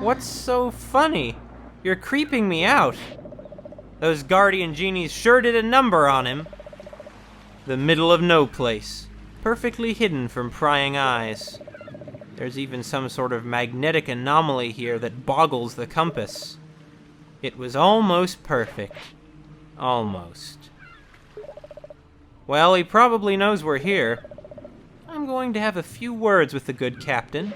What's so funny? You're creeping me out. Those guardian genies sure did a number on him. The middle of no place, perfectly hidden from prying eyes. There's even some sort of magnetic anomaly here that boggles the compass. It was almost perfect. Almost. Well, he probably knows we're here. I'm going to have a few words with the good captain.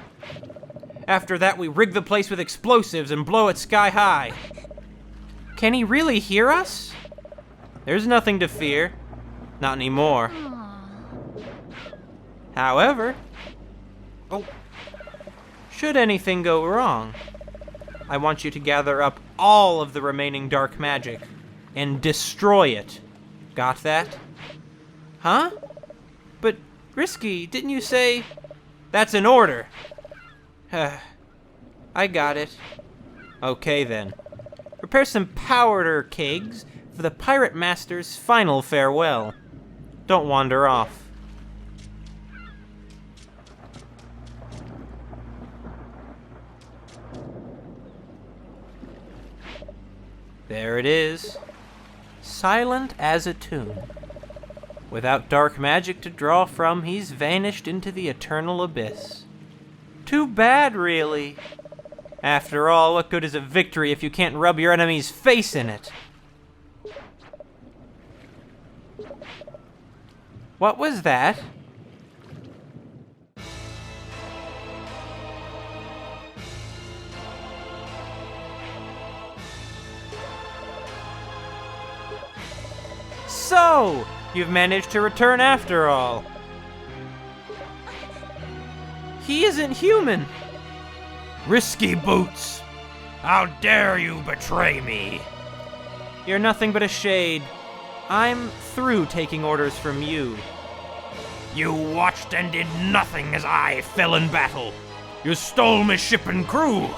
After that, we rig the place with explosives and blow it sky high. Can he really hear us? There's nothing to fear. Not anymore. However, should anything go wrong, I want you to gather up all of the remaining dark magic and destroy it. Got that? Huh? But, Risky, didn't you say... That's an order. I got it. Okay, then. Prepare some powder kegs for the Pirate Master's final farewell. Don't wander off. There it is. Silent as a tomb. Without dark magic to draw from, he's vanished into the eternal abyss. Too bad, really. After all, what good is a victory if you can't rub your enemy's face in it? What was that? So, you've managed to return after all. He isn't human. Risky boots! How dare you betray me? You're nothing but a shade. I'm through taking orders from you. You watched and did nothing as I fell in battle. You stole my ship and crew.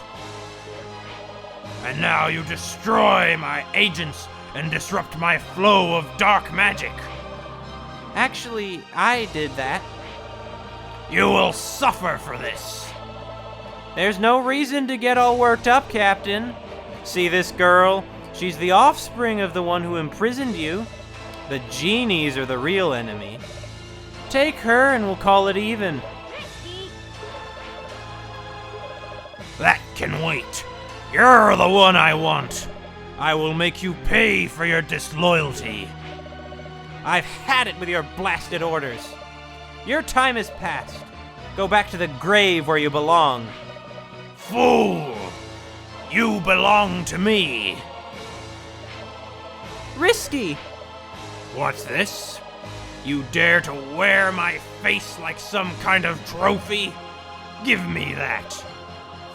And now you destroy my agents and disrupt my flow of dark magic. Actually, I did that. You will suffer for this. There's no reason to get all worked up, Captain. See this girl? She's the offspring of the one who imprisoned you. The genies are the real enemy. Take her and we'll call it even. That can wait. You're the one I want. I will make you pay for your disloyalty. I've had it with your blasted orders. Your time is past. Go back to the grave where you belong. Fool! You belong to me. Risky! What's this? You dare to wear my face like some kind of trophy? Give me that.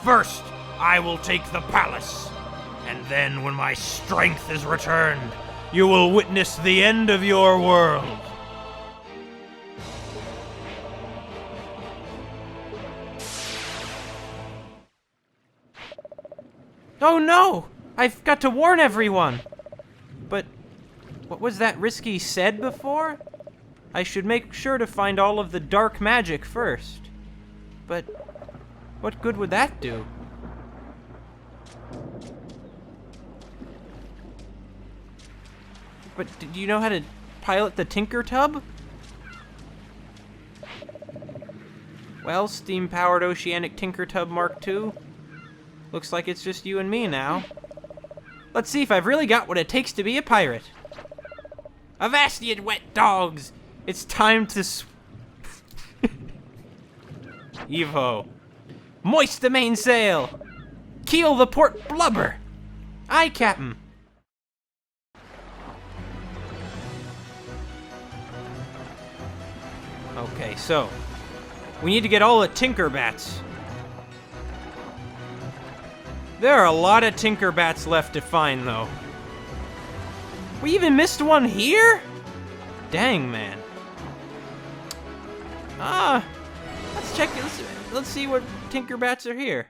First, I will take the palace. And then when my strength is returned, you will witness the end of your world. Oh no! I've got to warn everyone! But what was that Risky said before? I should make sure to find all of the dark magic first. But what good would that do? But do you know how to pilot the Tinker Tub? Well, steam-powered oceanic Tinker Tub Mark II. Looks like it's just you and me now. Let's see if I've really got what it takes to be a pirate. Avast, ye wet dogs! It's time to Evo. Moist the mainsail! Keel the port blubber! Aye, Captain. Okay, so we need to get all the Tinker Bats. There are a lot of Tinker Bats left to find, though. We even missed one here? Dang, man. Let's check. Let's see what Tinker Bats are here.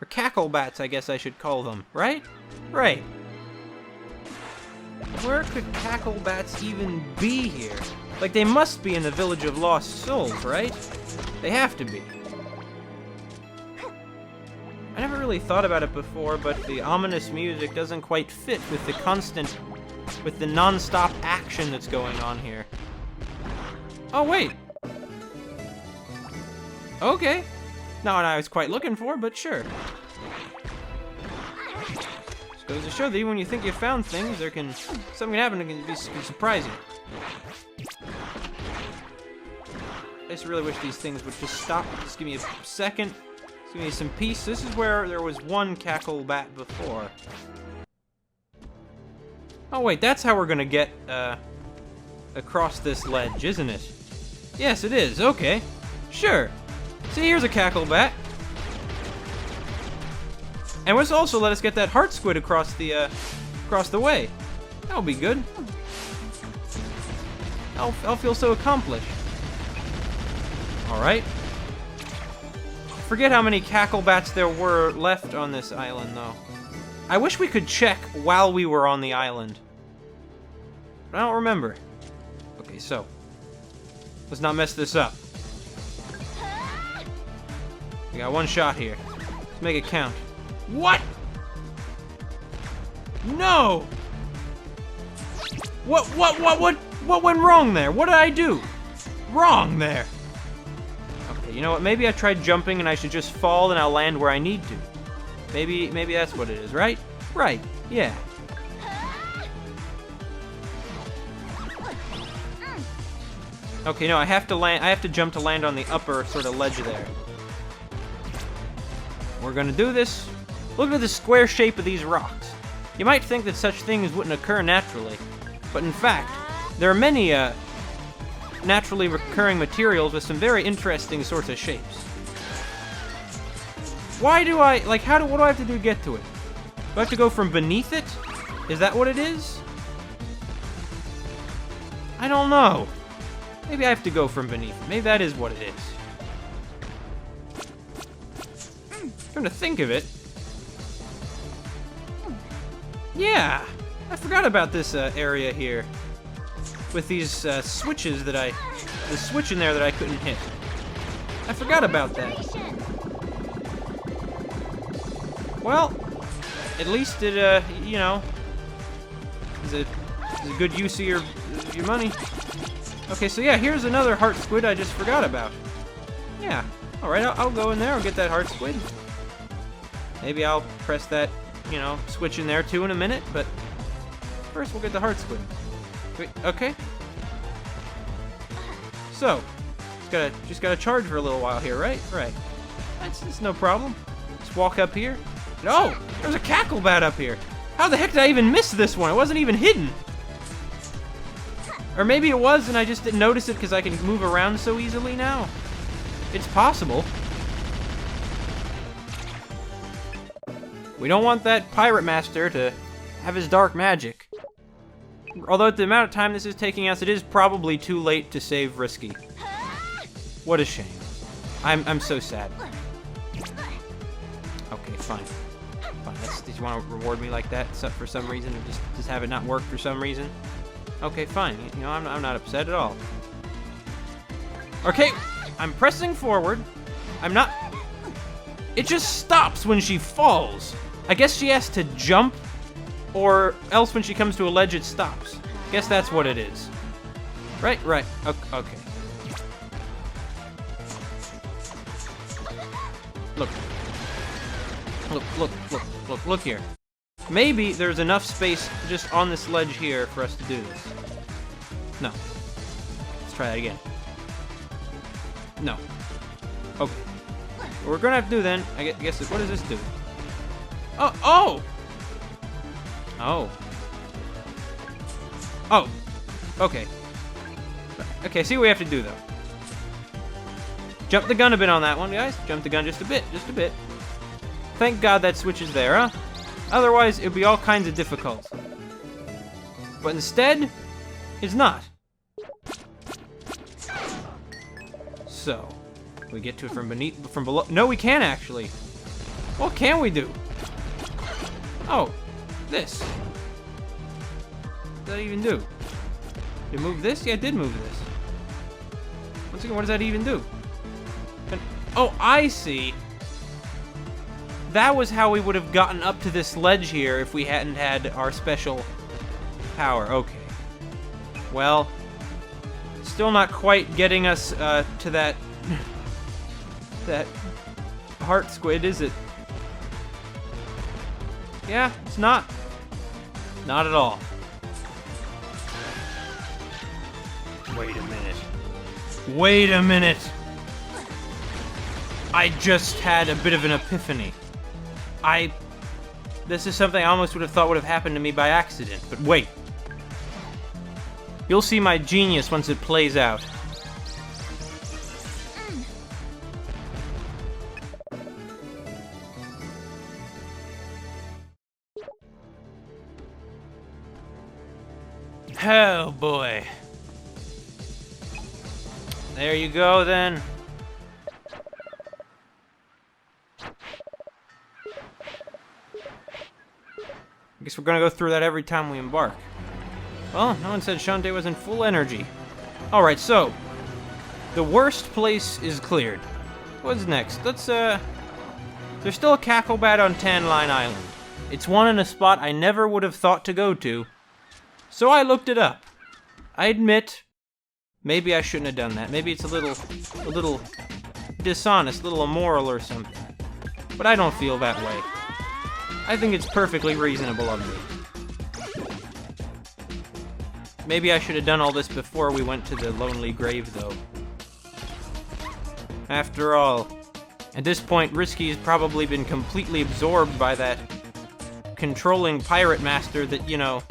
Or Cackle Bats, I guess I should call them, right? Right. Where could Cackle Bats even be here? Like, they must be in the Village of Lost Souls, right? They have to be. never really thought about it before, but the ominous music doesn't quite fit with the non-stop action that's going on here. Oh, wait. Okay. Not what I was quite looking for, but sure. Just goes to show that even when you think you found things, something can happen that can be surprising. I just really wish these things would just stop. Just give me a second. Just give me some peace. This is where there was one Cackle Bat before. Oh wait, that's how we're gonna get across this ledge, isn't it? Yes, it is. Okay, sure. See, here's a Cackle Bat, and this also let us get that heart squid across the way. That'll be good. I'll feel so accomplished. All right. Forget how many Cackle Bats there were left on this island, though. I wish we could check while we were on the island. But I don't remember. Okay, so. Let's not mess this up. We got one shot here. Let's make it count. What? No! What went wrong there? What did I do? Wrong there. Okay, you know what? Maybe I tried jumping and I should just fall and I'll land where I need to. Maybe that's what it is, right? Right, yeah. Okay, no, I have to jump to land on the upper sort of ledge there. We're gonna do this. Look at the square shape of these rocks. You might think that such things wouldn't occur naturally, but in fact, there are many naturally recurring materials with some very interesting sorts of shapes. Why do I, like, what do I have to do to get to it? Do I have to go from beneath it? Is that what it is? I don't know. Maybe I have to go from beneath it. Maybe that is what it is. Trying to think of it. Yeah, I forgot about this area here. With these switches that the switch in there that I couldn't hit. I forgot about that. Well, at least it, you know, is a good use of your money. Okay, so yeah, here's another heart squid I just forgot about. Yeah, alright, I'll go in there, I'll get that heart squid. Maybe I'll press that, you know, switch in there too in a minute, but first we'll get the heart squid. Wait, okay. So, just gotta charge for a little while here, right? Right. That's no problem. Just walk up here. No! There's a Cackle Bat up here! How the heck did I even miss this one? It wasn't even hidden! Or maybe it was and I just didn't notice it because I can move around so easily now. It's possible. We don't want that pirate master to have his dark magic. Although at the amount of time this is taking us, it is probably too late to save Risky. What a shame. I'm so sad. Okay, fine. Fine. Did you want to reward me like that for some reason? Or just have it not work for some reason? Okay, fine. You know, I'm not upset at all. Okay, I'm pressing forward. I'm not... It just stops when she falls. I guess she has to jump, or else when she comes to a ledge, it stops. Guess that's what it is. Right, right. Okay. Look here. Maybe there's enough space just on this ledge here for us to do this. No. Let's try that again. No. Okay. What we're gonna have to do then, I guess, what does this do? Oh! Okay. Okay, see what we have to do, though. Jump the gun a bit on that one, guys. Jump the gun just a bit. Thank God that switch is there, huh? Otherwise, it would be all kinds of difficult. But instead, it's not. So, we get to it from below. No, we can't actually. What can we do? Oh, this. What does that even do? Did it move this? Yeah, it did move this. Once again, what does that even do? Oh, I see. that was how we would have gotten up to this ledge here if we hadn't had our special power. Okay. Well, still not quite getting us to that heart squid, is it? Yeah, it's not. Not at all. Wait a minute. Wait a minute. I just had a bit of an epiphany. This is something I almost would have thought would have happened to me by accident, but wait. You'll see my genius once it plays out. Oh boy. There you go then. I guess we're gonna go through that every time we embark. Well, no one said Shantae was in full energy. Alright, so the worst place is cleared. What's next? Let's there's still a Cackle Bat on Tan Line Island. It's one in a spot I never would have thought to go to. So I looked it up. I admit, maybe I shouldn't have done that. Maybe it's a little dishonest, a little immoral or something. But I don't feel that way. I think it's perfectly reasonable of me. Maybe I should have done all this before we went to the lonely grave, though. After all, at this point, Risky's probably been completely absorbed by that controlling pirate master that, you know,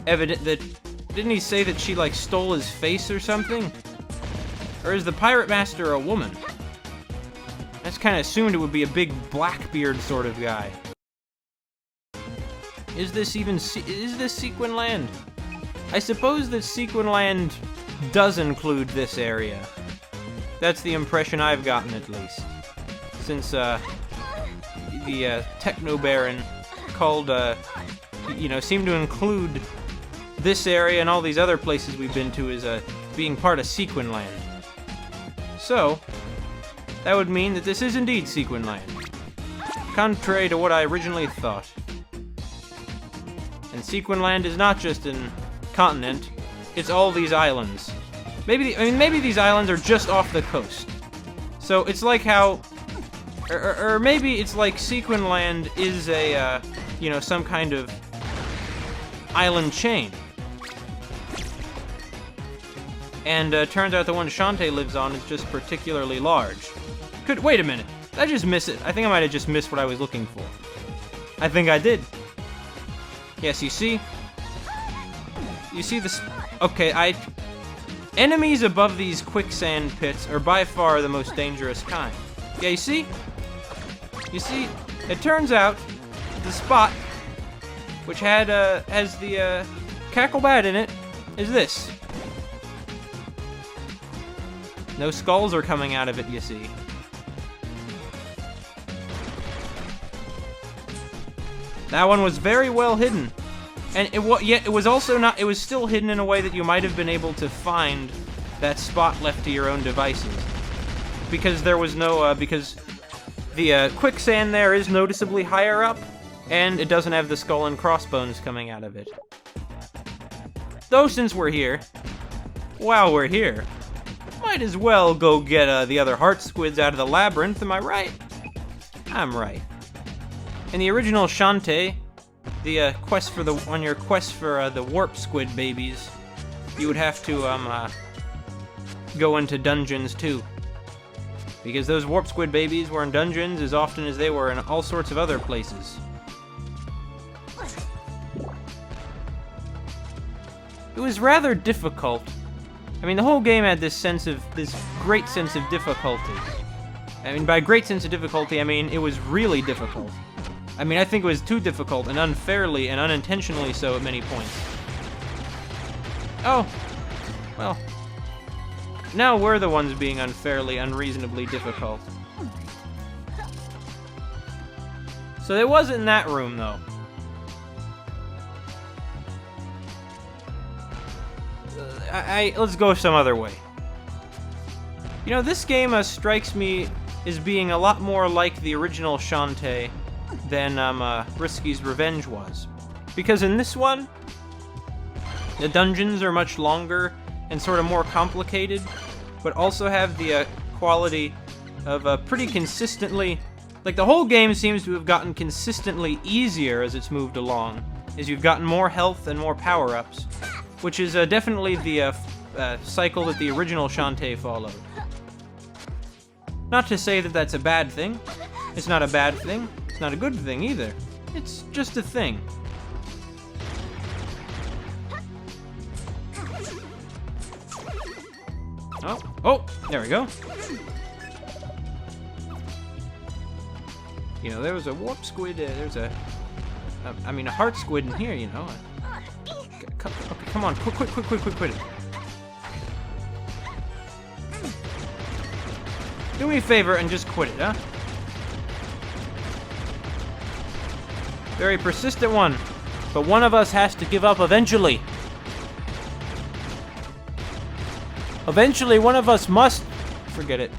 didn't he say that she, like, stole his face or something? Or is the pirate master a woman? I just kind of assumed it would be a big Blackbeard sort of guy. Is this Sequin Land? I suppose that Sequin Land does include this area. That's the impression I've gotten, at least. Since, the, Techno Baron called, seemed to include this area and all these other places we've been to as, being part of Sequin Land. So, that would mean that this is indeed Sequin Land. Contrary to what I originally thought. And Sequin Land is not just an continent, it's all these islands. Maybe these islands are just off the coast. So it's like how, or maybe it's like Sequin Land is a, some kind of island chain. And turns out the one Shantae lives on is just particularly large. Wait a minute, did I just miss it? I think I might have just missed what I was looking for. I think I did. Yes, you see this, okay, enemies above these quicksand pits are by far the most dangerous kind. Yeah, you see, it turns out the spot, which has the, Cackle Bat in it, is this. No skulls are coming out of it, you see. That one was very well hidden. And it was also not, it was still hidden in a way that you might have been able to find that spot left to your own devices. Because there was no, because the quicksand there is noticeably higher up, and it doesn't have the skull and crossbones coming out of it. Though since we're here, while we're here, might as well go get the other heart squids out of the labyrinth, am I right? I'm right. In the original Shantae, the on your quest for the warp squid babies, you would have to go into dungeons too, because those warp squid babies were in dungeons as often as they were in all sorts of other places. It was rather difficult. I mean, the whole game had this great sense of difficulty. I mean, by great sense of difficulty, I mean it was really difficult. I mean, I think it was too difficult, and unfairly and unintentionally so at many points. Oh, well. Now we're the ones being unfairly, unreasonably difficult. So it wasn't in that room, though. Let's go some other way. You know, this game strikes me is being a lot more like the original Shantae than Risky's Revenge was. Because in this one, the dungeons are much longer and sort of more complicated, but also have the quality of pretty consistently... Like, the whole game seems to have gotten consistently easier as it's moved along, as you've gotten more health and more power-ups, which is definitely the cycle that the original Shantae followed. Not to say that that's a bad thing. It's not a bad thing. It's not a good thing either. It's just a thing. Oh, there we go. You know, there was a warp squid, there's a heart squid in here, you know. Okay, come on, quit it. Do me a favor and just quit it, huh? Very persistent one, but one of us has to give up eventually. Eventually, one of us must... Forget it.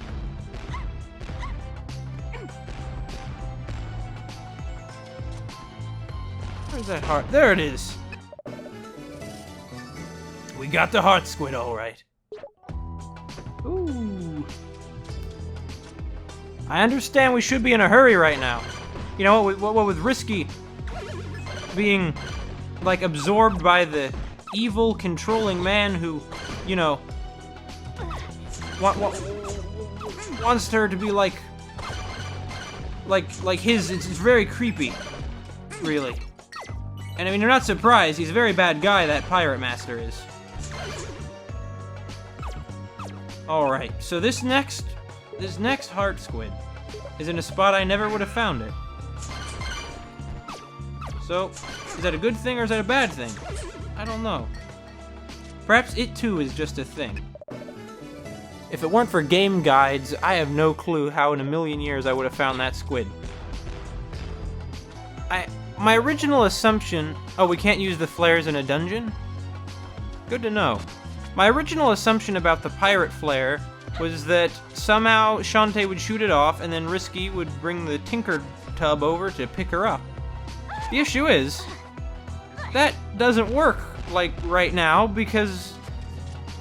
Where's that heart? There it is. We got the heart squid, all right. Ooh. I understand we should be in a hurry right now. You know, what with Risky being, like, absorbed by the evil, controlling man who, you know, wants her to be like his. It's very creepy, really. And I mean, you're not surprised. He's a very bad guy, that pirate master is. Alright, so this next heart squid is in a spot I never would have found it. So, is that a good thing or is that a bad thing? I don't know. Perhaps it too is just a thing. If it weren't for game guides, I have no clue how in a million years I would have found that squid. My original assumption... Oh, we can't use the flares in a dungeon? Good to know. My original assumption about the pirate flare was that somehow Shantae would shoot it off and then Risky would bring the tinker tub over to pick her up. The issue is, that doesn't work, like, right now, because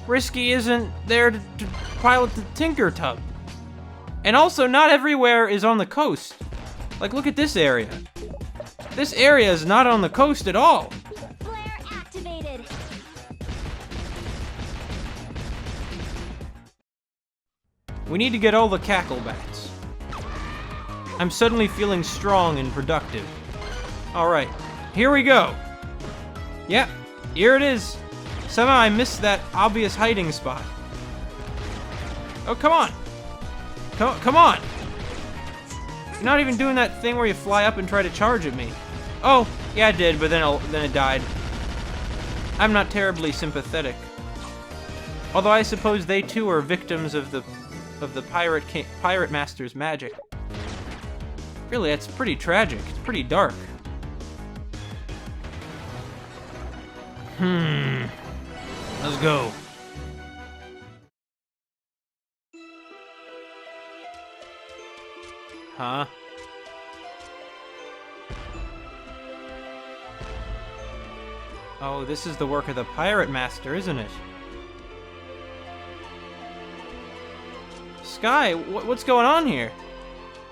Risky isn't there to pilot the tinker tub. And also, not everywhere is on the coast. Like, look at this area. This area is not on the coast at all. Flare activated. We need to get all the Cackle Bats. I'm suddenly feeling strong and productive. Alright, here we go. Yep, here it is. Somehow I missed that obvious hiding spot. Oh, come on. Come on. You're not even doing that thing where you fly up and try to charge at me. Oh, yeah, I did, but then it died. I'm not terribly sympathetic. Although I suppose they too are victims of the pirate master's magic. Really, that's pretty tragic. It's pretty dark. Let's go. Huh? Oh, this is the work of the pirate master, isn't it? Sky, what's going on here?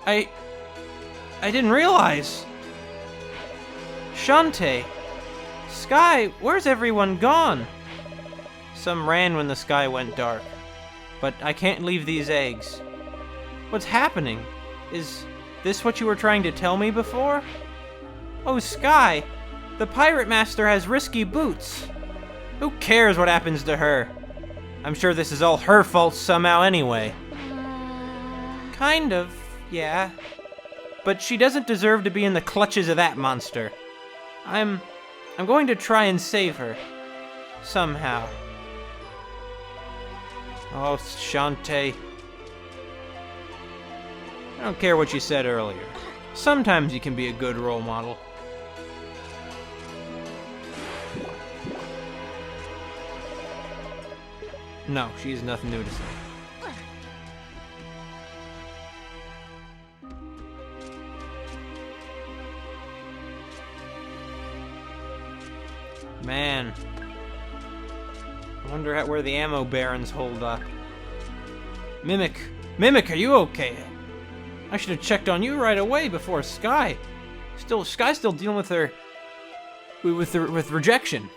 I didn't realize. Shantae. Sky, where's everyone gone? Some ran when the sky went dark. But I can't leave these eggs. What's happening? Is this what you were trying to tell me before? Oh, Sky, the pirate master has Risky boots. Who cares what happens to her? I'm sure this is all her fault somehow anyway. Kind of, yeah. But she doesn't deserve to be in the clutches of that monster. I'm going to try and save her. Somehow. Oh, Shantae. I don't care what you said earlier. Sometimes you can be a good role model. No, she has nothing new to say. Man. I wonder where the ammo barons hold up. Mimic. Mimic, are you okay? I should have checked on you right away before Sky's still dealing with her... with rejection.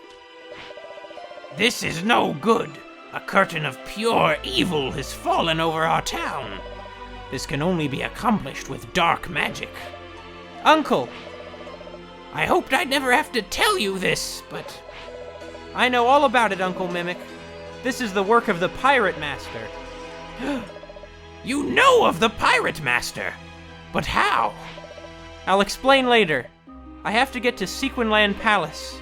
This is no good. A curtain of pure evil has fallen over our town. This can only be accomplished with dark magic. Uncle! I hoped I'd never have to tell you this, but... I know all about it, Uncle Mimic. This is the work of the Pirate Master. You know of the Pirate Master? But how? I'll explain later. I have to get to Sequinland Palace.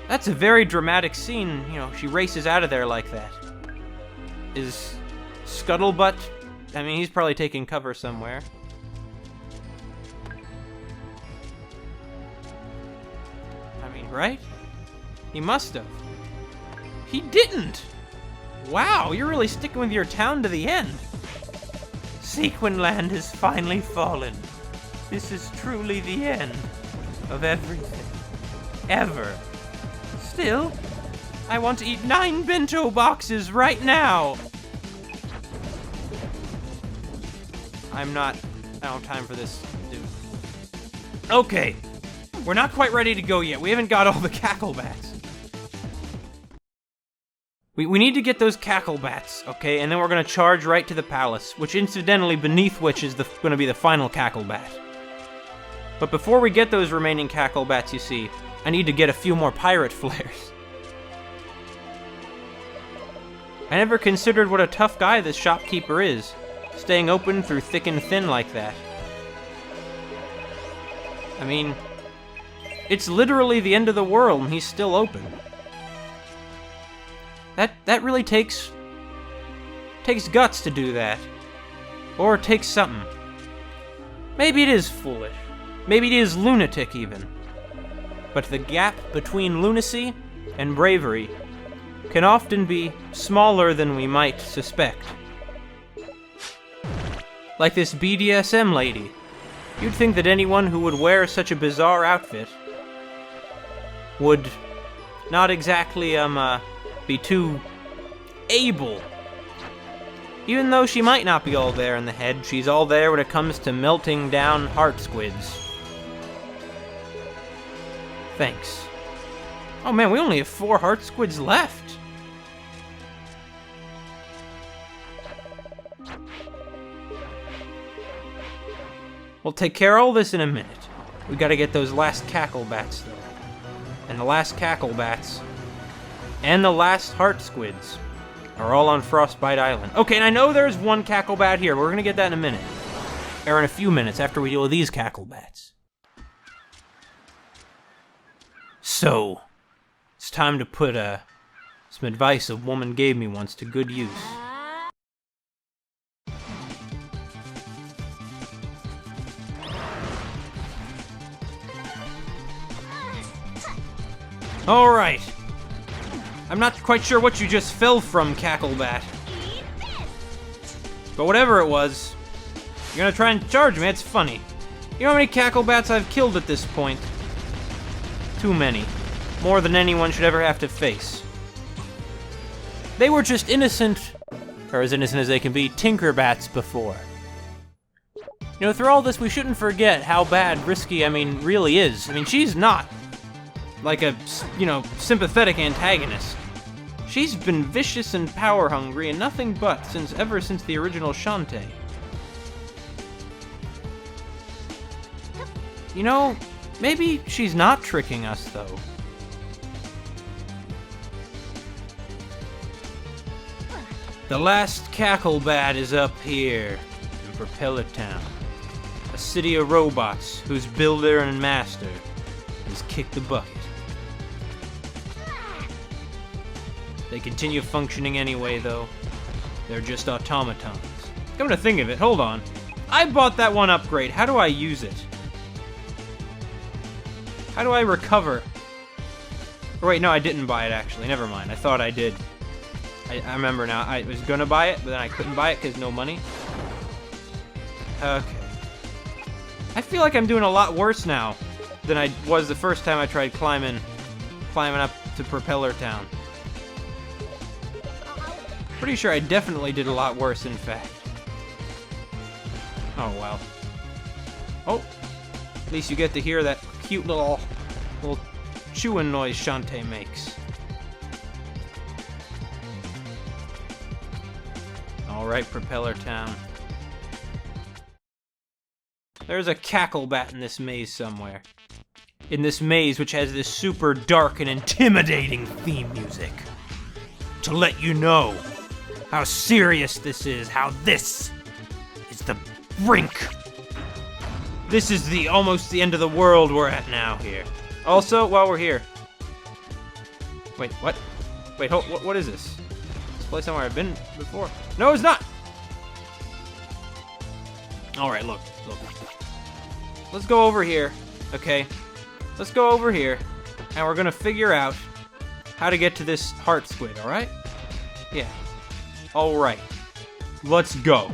That's a very dramatic scene, you know, she races out of there like that. Is Scuttlebutt... I mean, he's probably taking cover somewhere. I mean, right? He must have. He didn't! Wow, you're really sticking with your town to the end. Sequinland has finally fallen. This is truly the end of everything. Ever. Still, I want to eat 9 bento boxes right now. I don't have time for this, dude. Okay, we're not quite ready to go yet. We haven't got all the Cackle Bats. We need to get those Cackle Bats, okay? And then we're gonna charge right to the palace, which incidentally, beneath which is gonna be the final Cackle Bat. But before we get those remaining Cackle Bats, you see, I need to get a few more pirate flares. I never considered what a tough guy this shopkeeper is, staying open through thick and thin like that. I mean, it's literally the end of the world and he's still open. That really takes guts to do that. Or it takes something. Maybe it is foolish. Maybe it is lunatic even. But the gap between lunacy and bravery can often be smaller than we might suspect. Like this BDSM lady. You'd think that anyone who would wear such a bizarre outfit would not exactly, be too able. Even though she might not be all there in the head, she's all there when it comes to melting down heart squids. Thanks. Oh man, we only have 4 heart squids left. We'll take care of all this in a minute. We gotta get those last Cackle Bats though. And the last Cackle Bats and the last heart squids are all on Frostbite Island. Okay, and I know there's one Cackle Bat here, but we're gonna get that in a minute. Or in a few minutes after we deal with these Cackle Bats. So, it's time to put some advice a woman gave me once to good use. Alright. I'm not quite sure what you just fell from, Cackle Bat. But whatever it was, you're gonna try and charge me, that's funny. You know how many Cackle Bats I've killed at this point? Too many. More than anyone should ever have to face. They were just innocent, or as innocent as they can be, Tinker Bats before. You know, through all this, we shouldn't forget how bad Risky, really is. She's not like a, sympathetic antagonist. She's been vicious and power-hungry and nothing but ever since the original Shantae. You know, maybe she's not tricking us, though. The last Cackle Bat is up here in Propeller Town, a city of robots whose builder and master has kicked the bucket. They continue functioning anyway, though. They're just automatons. Come to think of it, hold on. I bought that one upgrade. How do I use it? How do I recover? Or wait, no, I didn't buy it, actually. Never mind. I thought I did. I remember now. I was gonna buy it, but then I couldn't buy it because no money. Okay. I feel like I'm doing a lot worse now. than I was the first time I tried climbing up to Propeller Town. Pretty sure I definitely did a lot worse, in fact. Oh, well. Oh, at least you get to hear that cute little chewing noise Shantae makes. Alright, Propeller Town. There's a Cackle Bat in this maze somewhere. In this maze, which has this super dark and intimidating theme music. To let you know how serious this is, how this is the brink. This is almost the end of the world we're at now here. Also, while we're here. Wait, what? Wait, what is this? This place somewhere I've been before? No, it's not! Alright, look. Let's go over here, okay? Let's go over here, and we're gonna figure out how to get to this heart squid, alright? Yeah. Alright. Let's go.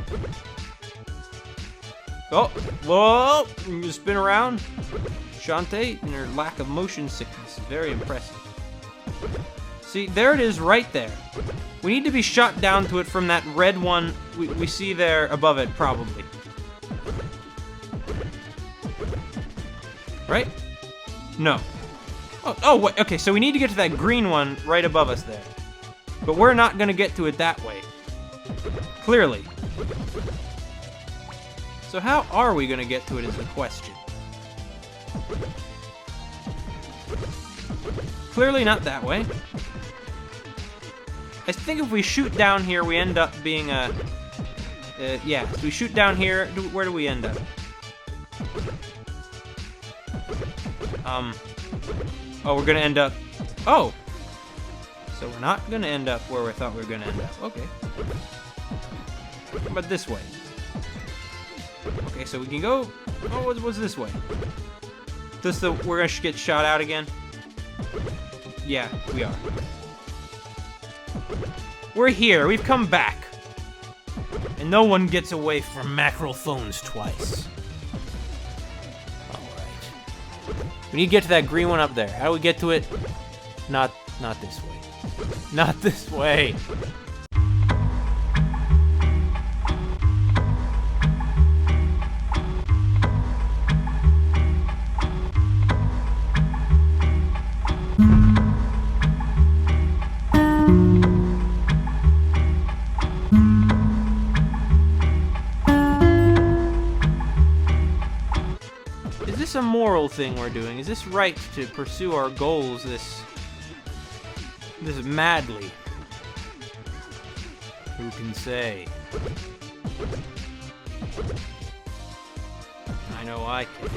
Oh, whoa! You spin around. Shantae and her lack of motion sickness is very impressive. See, there it is right there. We need to be shot down to it from that red one we see there above it, probably. Right? No. Oh, wait, okay, so we need to get to that green one right above us there. But we're not gonna get to it that way. Clearly. So how are we gonna get to it is the question. Clearly not that way. I think if we shoot down here, we end up being a... yeah, if we shoot down here, where do we end up? Oh, we're gonna end up... Oh! So we're not gonna end up where we thought we were gonna end up. Okay. But this way. Okay, so we can go... Oh, what's this way? We're gonna get shot out again? Yeah, we are. We're here. We've come back. And no one gets away from Mackerel phones twice. Alright. We need to get to that green one up there. How do we get to it? Not this way. Not this way. Is this a moral thing we're doing? Is this right to pursue our goals this madly? Who can say? I know I can.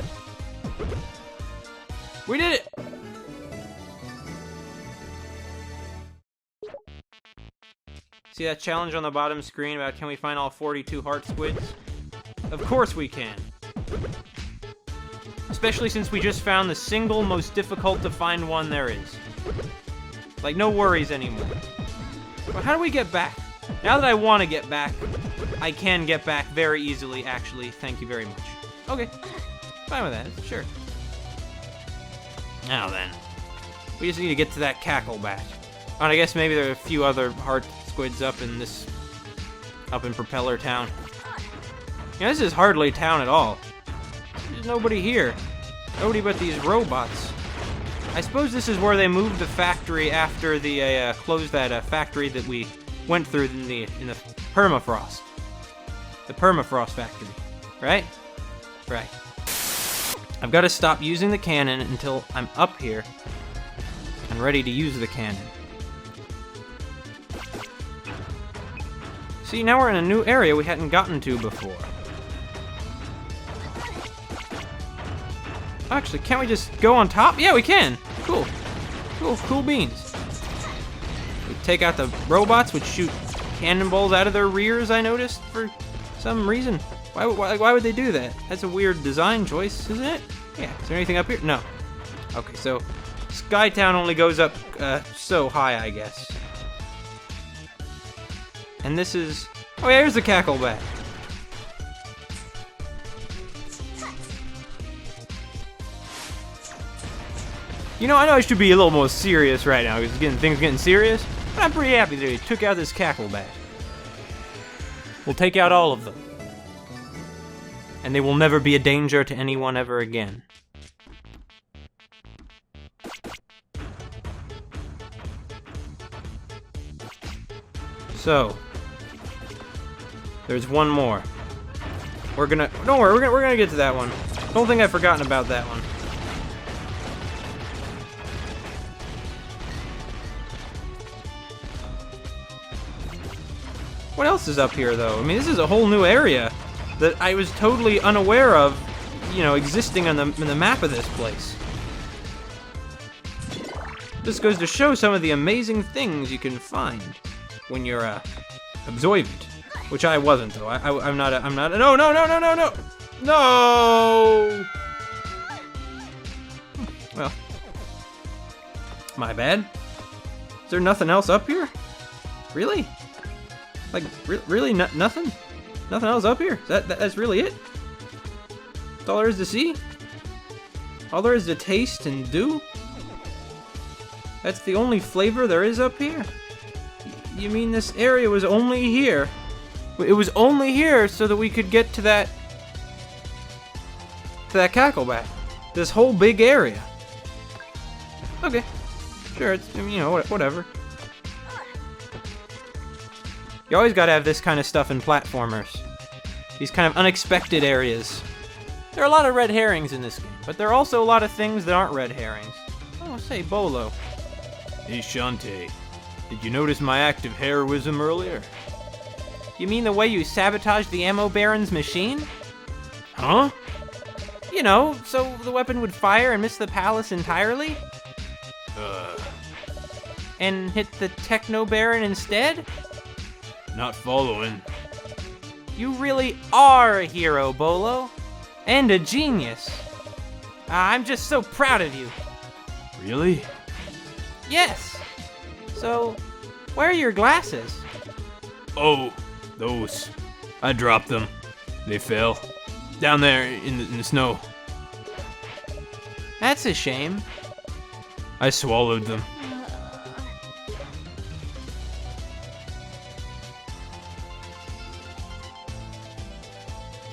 We did it! See that challenge on the bottom screen about can we find all 42 heart squids? Of course we can. Especially since we just found the single most difficult to find one there is. Like, no worries anymore. But how do we get back? Now that I want to get back, I can get back very easily, actually. Thank you very much. Okay. Fine with that, sure. Now then. We just need to get to that Cackle Bat. And I guess maybe there are a few other heart squids up in Propeller Town. Yeah, this is hardly town at all. There's nobody here. Nobody but these robots. I suppose this is where they moved the factory after the closed that factory that we went through in the permafrost. The permafrost factory, right? Right. I've got to stop using the cannon until I'm up here and ready to use the cannon. See, now we're in a new area we hadn't gotten to before. Actually, can't we just go on top? Yeah, we can. Cool. Cool beans. We take out the robots, which shoot cannonballs out of their rears, I noticed, for some reason. Why would they do that? That's a weird design choice, isn't it? Yeah. Is there anything up here? No. Okay, so Skytown only goes up so high, I guess. And this is... Oh, yeah, here's the Cackle Bat. You know, I know I should be a little more serious right now because things getting serious, but I'm pretty happy that we took out this Cackle Bat. We'll take out all of them. And they will never be a danger to anyone ever again. So, there's one more. Don't worry, we're gonna get to that one. Don't think I've forgotten about that one. What else is up here, though? I mean, this is a whole new area that I was totally unaware of, you know, existing on the map of this place. This goes to show some of the amazing things you can find when you're absorbent, which I wasn't, though. I'm not. No. Well, my bad. Is there nothing else up here? Really? Like, really? Nothing? Nothing else up here? That's really it? That's all there is to see? All there is to taste and do? That's the only flavor there is up here? You mean this area was only here? It was only here so that we could get to that Cackle Bat. This whole big area. Okay. Sure, it's, you know, whatever. You always gotta have this kind of stuff in platformers. These kind of unexpected areas. There are a lot of red herrings in this game, but there are also a lot of things that aren't red herrings. Oh, say, Bolo. Hey, Shantae. Did you notice my act of heroism earlier? You mean the way you sabotaged the ammo baron's machine? Huh? You know, so the weapon would fire and miss the palace entirely? And hit the Techno Baron instead? Not following. You really are a hero, Bolo. And a genius. I'm just so proud of you. Really? Yes. So, where are your glasses? Oh, those. I dropped them. They fell. Down there in the snow. That's a shame. I swallowed them.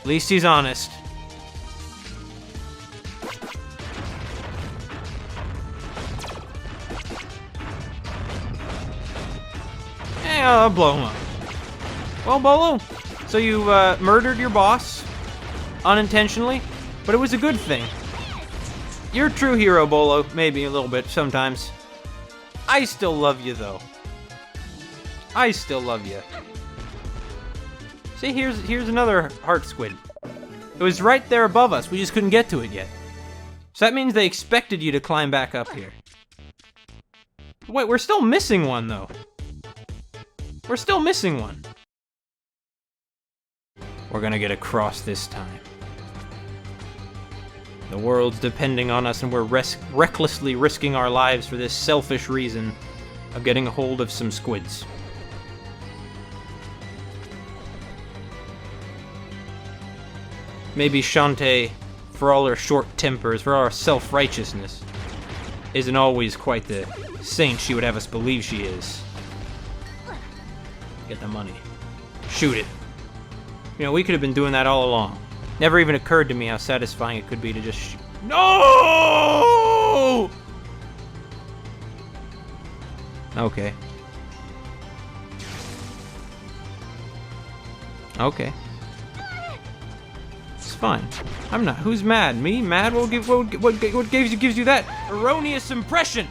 At least he's honest. Yeah, I'll blow him up. Well, Bolo, so you murdered your boss unintentionally, but it was a good thing. You're a true hero, Bolo. Maybe a little bit sometimes. I still love you, though. I still love you. See, here's another heart squid. It was right there above us. We just couldn't get to it yet. So that means they expected you to climb back up here. Wait, we're still missing one, though. We're still missing one. We're gonna get across this time. The world's depending on us, and we're recklessly risking our lives for this selfish reason of getting a hold of some squids. Maybe Shantae, for all her short tempers, for all her self-righteousness, isn't always quite the saint she would have us believe she is. Get the money. Shoot it. You know, we could have been doing that all along. Never even occurred to me how satisfying it could be to just shoot. No! Okay. Okay. It's fine. I'm not. Who's mad? Me? Mad? What gives you that erroneous impression?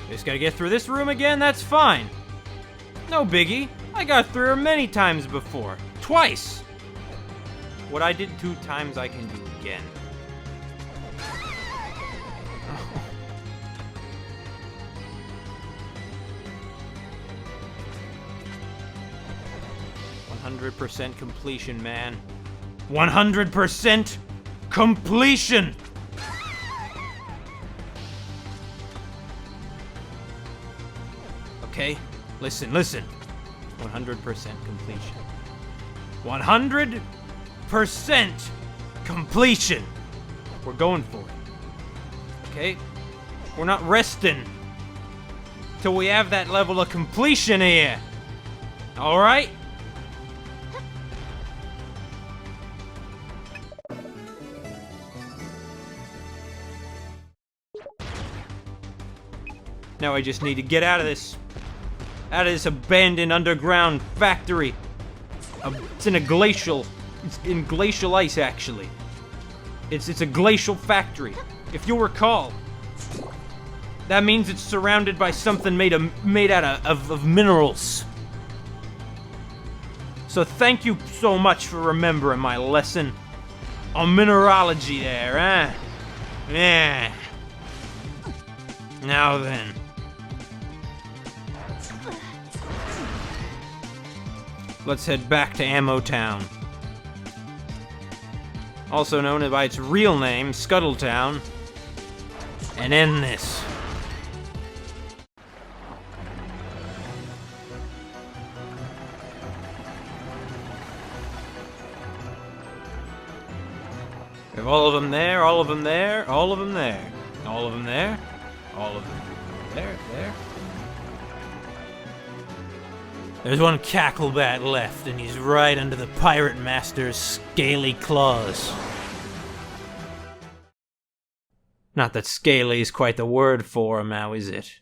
Just gotta get through this room again, that's fine. No biggie. I got through her many times before. Twice! What I did 2 times, I can do again. Oh. 100% completion, man. 100% completion! Okay, listen. 100% completion. 100% completion! We're going for it. Okay? We're not resting till we have that level of completion here. Alright? Now I just need to get out of this abandoned underground factory. It's in glacial ice, actually. It's a glacial factory. If you'll recall, that means it's surrounded by something made out of minerals. So thank you so much for remembering my lesson on mineralogy there, huh? Yeah. Now then. Let's head back to Ammo Town. Also known by its real name, Scuttletown. And end this. We have all of them there, all of them there, all of them there. All of them there, all of them there. There's one Cackle Bat left, and he's right under the Pirate Master's scaly claws. Not that scaly is quite the word for him now, is it?